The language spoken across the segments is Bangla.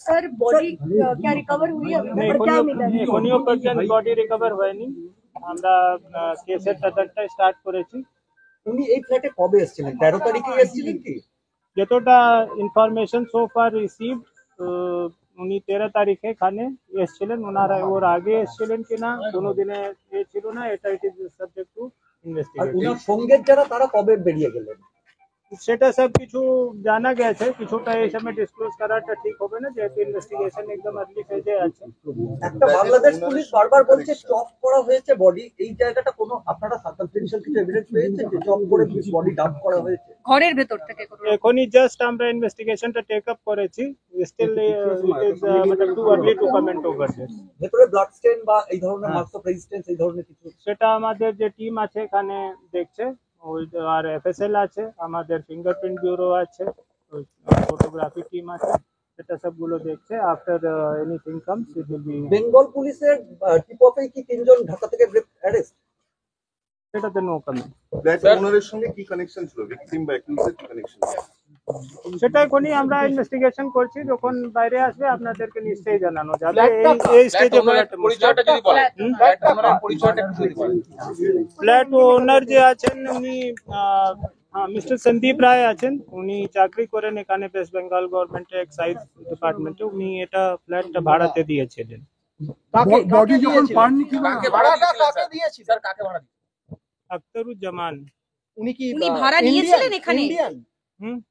सर बॉडी क्या रिकवर हुई है? अभी तक क्या मिला है? এখনিও পর্যন্ত বডি রিকভার হয়নি। আমরা কেসের তদন্ত স্টার্ট করেছি। উনি এই ফ্ল্যাটে কবে এসেছিলেন? 13 তারিখে এসেছিলেন কি? যতটা ইনফরমেশন সো ফার রিসিভড, উনি 13 তারিখে এখানে এসেছিলেন। ওনারা ওর আগে এসেছিলেন কিনা কোনো দিনে এ ছিল না, এটা it is subject to our investigation. উনার সঙ্গের যারা তারা কবে বেরিয়ে গেলেন? সেটা সব কিছু জানা গেছে, কিছুটা এই সময় ডিসক্লোজ করাটা ঠিক হবে না, যেহেতু ইনভেস্টিগেশন একদম আর্লি ফেজে আছে। একটা বাংলাদেশ পুলিশ বারবার বলছে চপ করা হয়েছে বডি, এই জায়গাটা কোনো আপনারা সার্কামস্টেন্সিয়াল কিছু এভিডেন্স পেয়েছেন যে চপ করে বডি ডাম্প করা হয়েছে? ঘরের ভেতর থেকে এখনই জাস্ট আমরা ইনভেস্টিগেশনটা টেক আপ করেছি। স্টিল ইট ইজ মানে too early two comment over this. ভেতরে ব্লাড স্টেন বা এই ধরনের মার্কস অফ রেজিস্ট্যান্স এই ধরনের কিছু? সেটা আমাদের যে টিম আছে এখানে দেখছে, আর এফএসএল আছে, আমাদের ফিঙ্গারপ্রিন্ট ব্যুরো আছে, ফটোগ্রাফি টিম আছে, সেটা সবগুলো দেখছে। After anything comes it will be. Bengal পুলিশের টিপ অফে কি 3 জন ঢাকা থেকে অ্যারেস্ট? সেটাতে নো কমেন্ট। ফ্ল্যাট ওনারের সঙ্গে কি কানেকশন ছিল, ভিকটিম বা অ্যাকিউজের কি কানেকশন? সেটা এখনই আমরা ইনভেস্টিগেশন করছি, যখন বাইরে আসবে আপনাদেরকে নিশ্চয়ই জানানো যাবে। এই স্টেজে পরিচয়টা যদি বলেন, ফ্ল্যাট ওনারের পরিচয়টা একটু যদি বলেন। ফ্ল্যাট ওনার যে আছেন উনি মিস্টার সন্দীপ রায় আছেন, উনি চাকরি করেন এখানে ওয়েস্ট বেঙ্গল গভর্নমেন্টের এক্সাইজ ডিপার্টমেন্টে। উনি এটা ফ্ল্যাটটা ভাড়াতে দিয়েছিলেন। বডি যখন পাননি কি কাকে ভাড়াটা কাকে দিয়েছি স্যার, কাকে ভাড়া দিয়েছি? আখতারুজ্জামান। উনি কি উনি ভাড়া নিয়েছিলেন এখানে?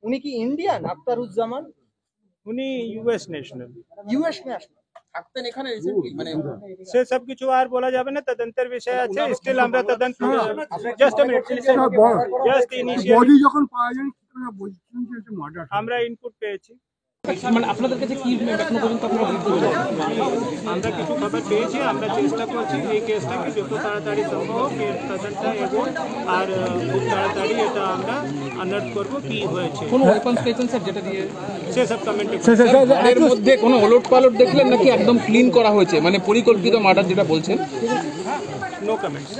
উনি কি ইন্ডিয়ান? আখতারুজ্জামান উনি ইউএস ন্যাশনাল। ইউএস ন্যাশনাল থাকতেন এখানে রিসেন্টলি, মানে সে সব কিছু আর বলা যাবে না, তদন্তের বিষয় আছে। স্টিল আমরা তদন্ত just a minute just initial body যখন পাওয়া যায় কি করে বলছেন যে এটা মার্ডার? আমরা ইনপুট পেয়েছি, মানে আপনাদের কাছে কি এখনো পর্যন্ত আপনারা আমরা কিছু খবর পেয়েছি। আমরা চেষ্টা করছি এই কেসটাকে যত তাড়াতাড়ি সম্ভব হোক এর তদন্ত এগোন, আর খুব তাড়াতাড়ি এটা আমরা আনার্ট করবো কি হয়েছে। কোনো ওয়েপন্স পেয়েছেন স্যার যেটা দিয়ে? সে সব কমেন্ট এর মধ্যে কোনো ওলট পালট দেখলেন নাকি একদম ক্লিন করা হয়েছে, মানে পরিকল্পিত মার্ডার যেটা বলছেন? No comments.